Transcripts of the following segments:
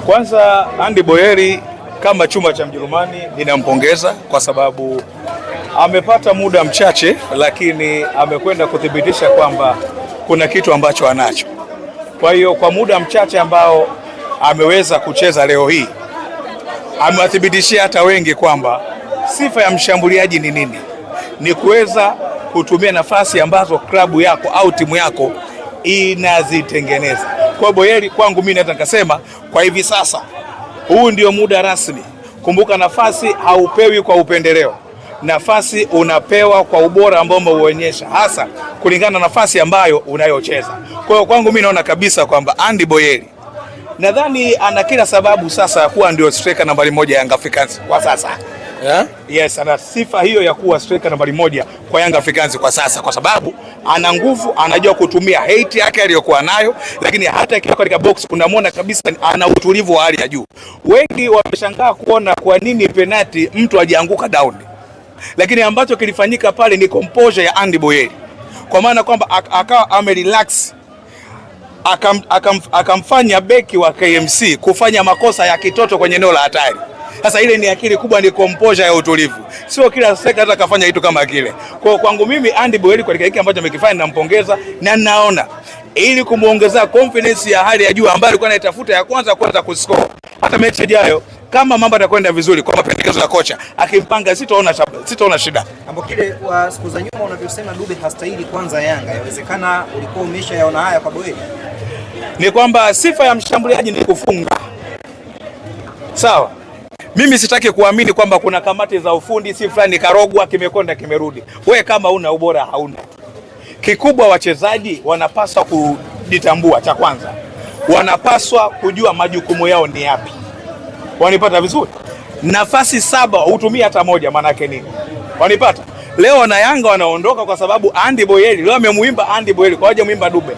Kwanza Andy Boyeri kama chuma cha Mjerumani ninampongeza kwa sababu amepata muda mchache, lakini amekwenda kuthibitisha kwamba kuna kitu ambacho anacho. Kwa hiyo kwa muda mchache ambao ameweza kucheza leo hii, amewathibitishia hata wengi kwamba sifa ya mshambuliaji ni nini, ni kuweza kutumia nafasi ambazo klabu yako au timu yako inazitengeneza. Kwa Boyeri kwangu mimi naweza nikasema kwa hivi sasa huu ndio muda rasmi. Kumbuka, nafasi haupewi kwa upendeleo, nafasi unapewa kwa ubora ambao umeuonyesha, hasa kulingana na nafasi ambayo unayocheza. Kwa hiyo kwangu mimi naona kabisa kwamba Andy Boyeri nadhani ana kila sababu sasa ya kuwa ndio striker nambari 1 ya Young Africans kwa sasa. Yeah? Yes, ana sifa hiyo ya kuwa striker nambari 1 kwa Young Africans kwa sasa, kwa sababu ana nguvu, anajua kutumia height yake aliyokuwa nayo, lakini hata ikiwa katika box unamwona kabisa ana utulivu wa hali ya juu. Wengi wameshangaa kuona kwa nini penalty mtu ajianguka down, lakini ambacho kilifanyika pale ni composure ya Andy Boyeri, kwa maana kwamba akawa amerelax, akamfanya beki wa KMC kufanya makosa ya kitoto kwenye eneo la hatari. Sasa ile ni akili kubwa, ni composure ya utulivu. Sio kila seka hata kafanya kitu kama kile. Kwa kwangu mimi Andy Boyeri kwa kile ambacho amekifanya nampongeza, na ninaona ili kumuongezea confidence ya hali ya juu ambayo alikuwa anaitafuta ya kwanza kuscore. Hata mechi ijayo kama mambo yatakwenda vizuri kwa mapendekezo ya kocha akimpanga, sitaona shida. Ambokile kwa siku za nyuma unavyosema Dube hastahili kwanza Yanga, inawezekana ulikuwa umeshayaona haya kwa Boyeri? Ni kwamba sifa ya mshambuliaji ni kufunga. Sawa. Mimi sitaki kuamini kwamba kuna kamati za ufundi si fulani karogwa kimekonda kimerudi. Wewe kama una ubora hauna. Kikubwa wachezaji wanapaswa kujitambua. Cha kwanza, wanapaswa kujua majukumu yao ni yapi. Wanipata vizuri? Nafasi 7 hutumia hata moja, maana yake nini? Wanipata? Leo na Yanga wanaondoka kwa sababu Andy Boyeri leo amemuimba Andy Boyeri kwa haja muimba Dube.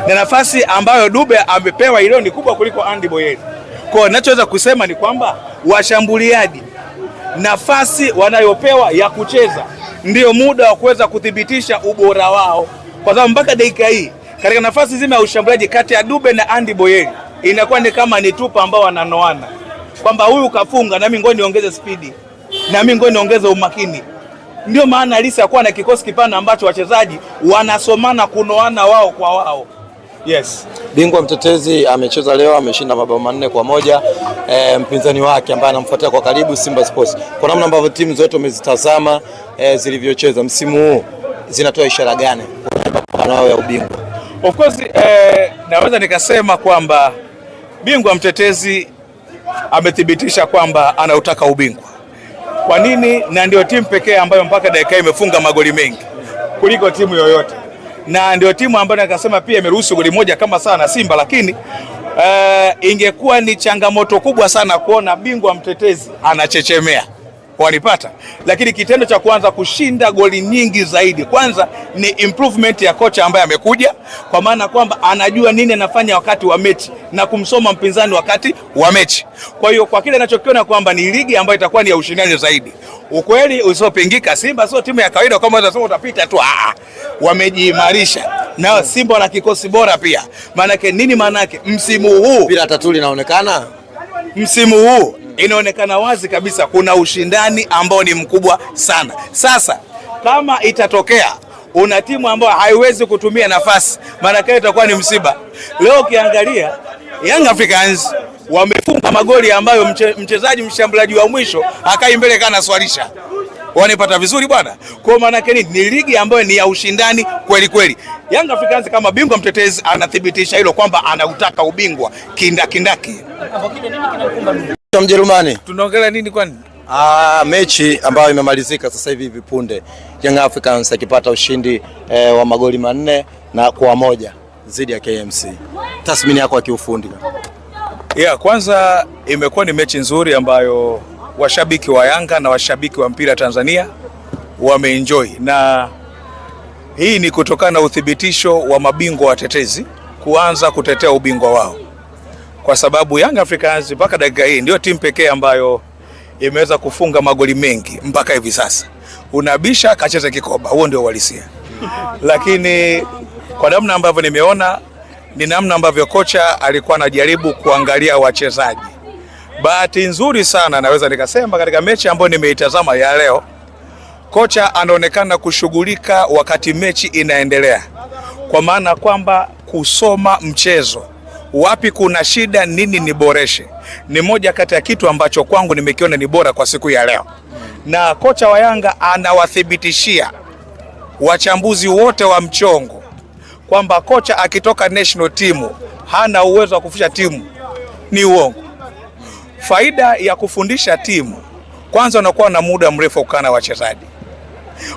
Na nafasi ambayo Dube amepewa ile ni kubwa kuliko Andy Boyeri. Kwa ninachoweza kusema ni kwamba washambuliaji nafasi wanayopewa ya kucheza ndio muda wa kuweza kudhibitisha ubora wao, kwa sababu mpaka dakika hii katika nafasi zima ya ushambuliaji kati ya Dube na Andy Boyeri inakuwa ni kama ni tupa ambao wananoana, kwamba huyu kafunga na mimi ngoja niongeze spidi, na mimi ngoja niongeze umakini. Ndio maana Lisa kuwa na kikosi kipana ambacho wachezaji wanasomana kunoana wao kwa wao. Yes. Bingwa mtetezi amecheza leo, ameshinda mabao 4-1. Mpinzani wake ambaye anamfuatia kwa karibu Simba Sports, kwa namna ambavyo timu zote umezitazama zilivyocheza msimu huu, zinatoa ishara gani kwa nao ya ubingwa? Of course naweza nikasema kwamba bingwa mtetezi amethibitisha kwamba anautaka ubingwa. Kwa nini? Na ndio timu pekee ambayo mpaka dakika imefunga magoli mengi kuliko timu yoyote, na ndio timu ambayo nikasema pia imeruhusu goli moja kama sana Simba, lakini ingekuwa ni changamoto kubwa sana kuona bingwa mtetezi anachechemea. Wanipata? Lakini kitendo cha kuanza kushinda goli nyingi zaidi, kwanza ni improvement ya kocha ambaye amekuja, kwa maana kwamba anajua nini anafanya wakati wa mechi na kumsoma mpinzani wakati wa mechi. Kwa hiyo kwa kile ninachokiona kwamba ni ligi ambayo itakuwa ni ya ushindani zaidi. Ukweli usiopingika, Simba sio timu ya kawaida kama unasema utapita tu. Wamejiimarisha. Na Simba wana kikosi bora pia. Maana yake nini? Maana yake msimu huu bila tatuli inaonekana, msimu huu inaonekana wazi kabisa kuna ushindani ambao ni mkubwa sana. Sasa kama itatokea una timu ambayo haiwezi kutumia nafasi, maana yake itakuwa ni msiba. Leo ukiangalia Young Africans wamefunga magoli ambayo mchezaji mshambuliaji wa mwisho akai mbele kana swalisha. Wanipata vizuri bwana? Kwa maana yake ni ligi ambayo ni ya ushindani kweli kweli. Young Africans kama bingwa mtetezi anathibitisha hilo kwamba anautaka ubingwa kindakindaki. Mjerumani tunaongelea nini kwani? Mechi ambayo imemalizika sasa hivi punde, Young Africans akipata ushindi wa magoli 4-1 dhidi ya KMC. Tathmini yako ya kiufundi? Kwanza imekuwa ni mechi nzuri ambayo washabiki wa Yanga na washabiki wa mpira Tanzania wameenjoy, na hii ni kutokana na uthibitisho wa mabingwa watetezi kuanza kutetea ubingwa wao, kwa sababu Young Africans mpaka dakika hii ndio timu pekee ambayo imeweza kufunga magoli mengi mpaka hivi sasa. Unabisha kacheza kikoba, huo ndio uhalisia. Lakini kwa namna ambavyo nimeona ni namna ambavyo kocha alikuwa anajaribu kuangalia wachezaji. Bahati nzuri sana naweza nikasema katika mechi ambayo nimeitazama ya leo, kocha anaonekana kushughulika wakati mechi inaendelea, kwa maana kwamba kusoma mchezo, wapi kuna shida, nini niboreshe, ni moja kati ya kitu ambacho kwangu nimekiona ni bora kwa siku ya leo. Na kocha wa Yanga anawathibitishia wachambuzi wote wa mchongo kwamba kocha akitoka national team hana uwezo wa kufundisha timu, ni uongo. Faida ya kufundisha timu, kwanza unakuwa na muda mrefu ukana wachezaji.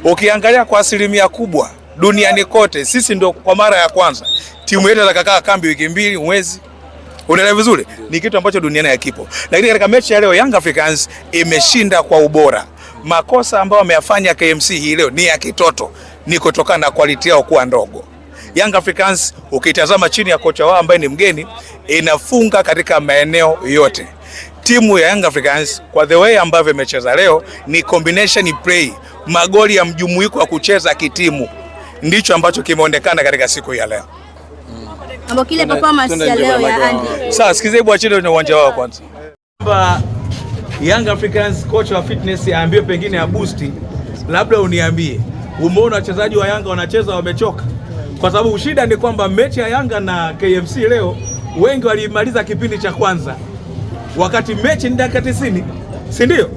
Ukiangalia kwa asilimia kubwa duniani kote, sisi ndio kwa mara ya kwanza timu yetu itakakaa kambi wiki 2 mwezi. Unaelewa vizuri? Ni kitu ambacho duniani hakipo. Lakini katika mechi ya leo Young Africans imeshinda kwa ubora. Makosa ambayo ameyafanya KMC hii leo ni ya kitoto, ni kutokana na quality yao kuwa ndogo. Young Africans ukitazama chini ya kocha wao ambaye ni mgeni, inafunga katika maeneo yote. Timu ya Young Africans kwa the way ambavyo imecheza leo ni combination play, magoli ya mjumuiko wa kucheza kitimu, ndicho ambacho kimeonekana katika siku ya leo. Ambapo kile performance ya leo ya Andy. Sasa sikize hebu achile kwenye uwanja wao kwanza. Young Africans coach wa fitness aambiwe pengine ya boost, labda uniambie umeona wachezaji wa Yanga wanacheza wamechoka? Kwa sababu shida ni kwamba mechi ya Yanga na KMC leo wengi walimaliza kipindi cha kwanza, wakati mechi ni dakika 90, si ndio?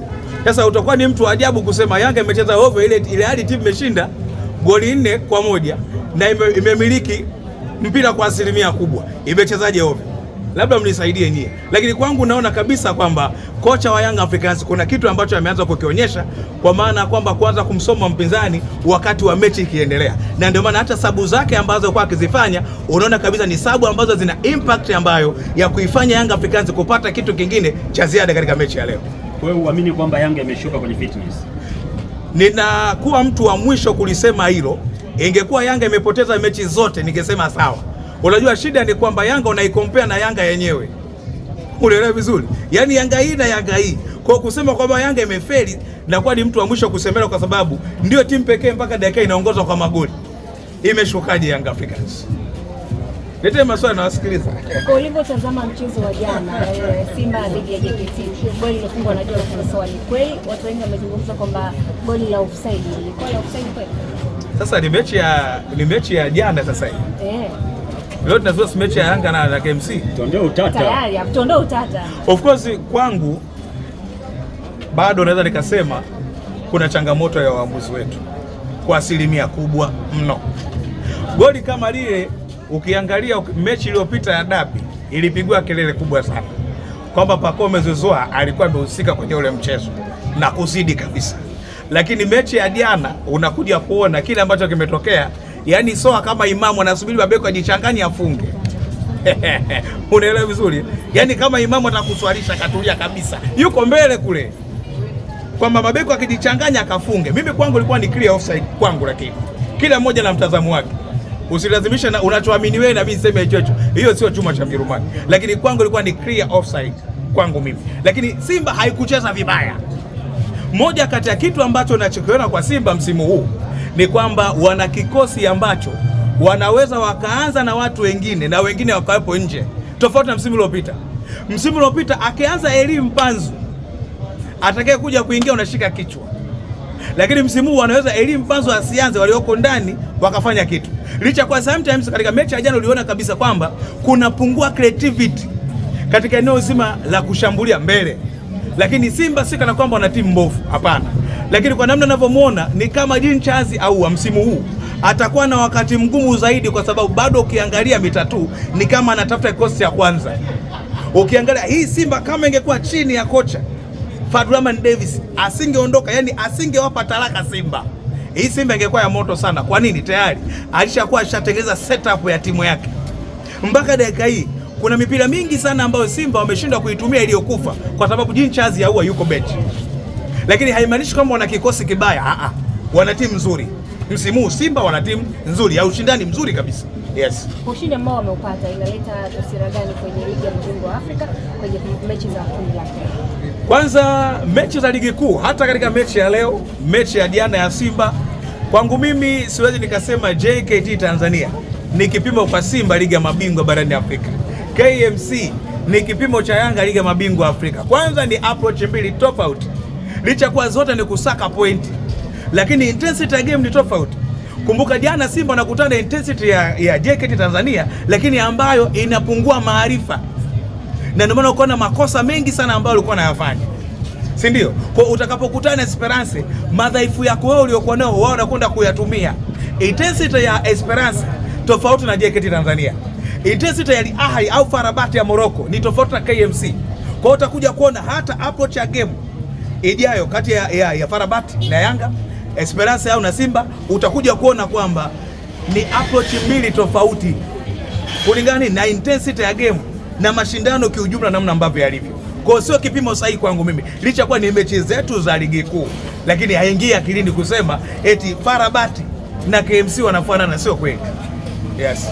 Sasa utakuwa ni mtu ajabu kusema Yanga imecheza ovyo ile hadi timu imeshinda goli 4-1 na imemiliki mpira kwa asilimia kubwa. Imechezaje ovyo? Labda mnisaidie nyie. Lakini kwangu naona kabisa kwamba kocha wa Young Africans kuna kitu ambacho ameanza kukionyesha, kwa maana kwamba kwanza kumsoma mpinzani wakati wa mechi ikiendelea. Na ndio maana hata sabu zake ambazo kwa akizifanya unaona kabisa ni sabu ambazo zina impact ambayo ya kuifanya Young Africans kupata kitu kingine cha ziada katika mechi ya leo. Wewe uamini kwamba Yanga imeshuka kwenye fitness? Ninakuwa mtu wa mwisho kulisema hilo. Ingekuwa Yanga imepoteza mechi zote ningesema sawa. Unajua shida ni kwamba Yanga unaikompea na Yanga yenyewe. Unaelewa vizuri? Yaani Yanga hii na Yanga hii. Kwa kusema kwamba Yanga imefeli na kwa ni mtu wa mwisho kusemela, kwa sababu ndio timu pekee mpaka dakika inaongozwa kwa magoli. Imeshukaje Young Africans? Lete maswali na wasikiliza. Kwa ulivyotazama mchezo wa jana Simba dhidi ya JKT, goli lilofungwa na Joel Francois, ni kweli watu wengi wamezungumza kwamba goli la offside, ilikuwa la offside kweli? Sasa ni mechi ya jana sasa hivi. Leo tunazua mechi ya Yanga na KMC. Tuondoe utata. Tayari, tuondoe utata. Of course kwangu bado naweza nikasema kuna changamoto ya waamuzi wetu kwa asilimia kubwa mno. Goli kama lile ukiangalia mechi iliyopita ya dabi ilipigwa kelele kubwa sana kwamba Pacome Zouzoua alikuwa amehusika kwenye ule mchezo na kuzidi kabisa. Lakini mechi ya jana unakuja kuona kile ambacho kimetokea. Yaani soa kama Imamu anasubiri Babeko ajichanganye afunge. Unaelewa vizuri? Yaani kama Imamu atakuswalisha katulia kabisa, yuko mbele kule, kwamba Babeko akijichanganya akafunge. Mimi kwangu ilikuwa ni clear offside kwangu, lakini kila mmoja na mtazamo wake. Usilazimisha na unachoamini wewe na mimi niseme hicho. Hiyo sio chuma cha Mjerumani. Lakini kwangu ilikuwa ni clear offside kwangu mimi. Lakini Simba haikucheza vibaya. Moja kati ya kitu ambacho nachokiona kwa Simba msimu huu ni kwamba wana kikosi ambacho wanaweza wakaanza na watu wengine na wengine wakawepo nje, tofauti na msimu uliopita. Msimu uliopita akianza Elie Mpanzu atakaye kuja kuingia unashika kichwa, lakini msimu huu wanaweza Elie Mpanzu asianze, walioko ndani wakafanya kitu. Licha kwa sometimes katika mechi ya jana uliona kabisa kwamba kuna pungua creativity katika eneo zima la kushambulia mbele, lakini Simba si kana kwamba wana timu mbovu, hapana. Lakini kwa namna ninavyomuona ni kama Jean Charles au wa msimu huu atakuwa na wakati mgumu zaidi, kwa sababu bado ukiangalia mitatu ni kama anatafuta kikosi cha kwanza. Ukiangalia hii Simba kama ingekuwa chini ya kocha Fadluman Davis asingeondoka, yani asingewapa talaka Simba. Hii Simba ingekuwa ya moto sana. Kwa nini? Tayari alishakuwa ashatengeneza setup ya timu yake. Mpaka dakika hii kuna mipira mingi sana ambayo Simba wameshindwa kuitumia iliyokufa kwa sababu Jean Charles huwa yuko bench. Lakini haimaanishi kwamba wana kikosi kibaya, wana timu nzuri. Msimu huu Simba wana timu nzuri ya ushindani mzuri kabisa. Yes. Ushindi ambao wameupata inaleta taswira gani kwenye ligi ya mabingwa Afrika kwenye mechi za kundi la pili? Kwanza mechi za ligi kuu, hata katika mechi ya leo, mechi ya jana ya Simba, kwangu mimi siwezi nikasema JKT Tanzania ni kipimo kwa Simba ligi ya mabingwa barani Afrika. KMC ni kipimo cha Yanga ligi ya mabingwa Afrika. Kwanza ni approach mbili tofauti. Licha kwa zote ni kusaka pointi, lakini intensity ya game ni tofauti. Kumbuka jana Simba wanakutana intensity ya JKT Tanzania, lakini ambayo inapungua maarifa. Na ndio maana ukaona makosa mengi sana ambayo walikuwa wanayafanya. Si ndio? Kwa utakapokutana na Esperance, madhaifu yako wewe uliokuwa nao wao wanakwenda kuyatumia. Intensity ya Esperance tofauti na JKT Tanzania. Intensity ya Al Ahly au FAR Rabat ya Morocco ni tofauti na KMC. Kwa utakuja kuona hata approach ya game ijayo kati ya FAR Rabat na Yanga, Esperance au na Simba, utakuja kuona kwamba ni approach mbili tofauti kulingana na intensity ya game na mashindano kiujumla namna ambavyo yalivyo. Kwa sio kipimo sahihi kwangu mimi. Licha kwa ni mechi zetu za ligi kuu, lakini haingii akilini kusema eti FAR Rabat na KMC wanafanana, sio kweli. Yes.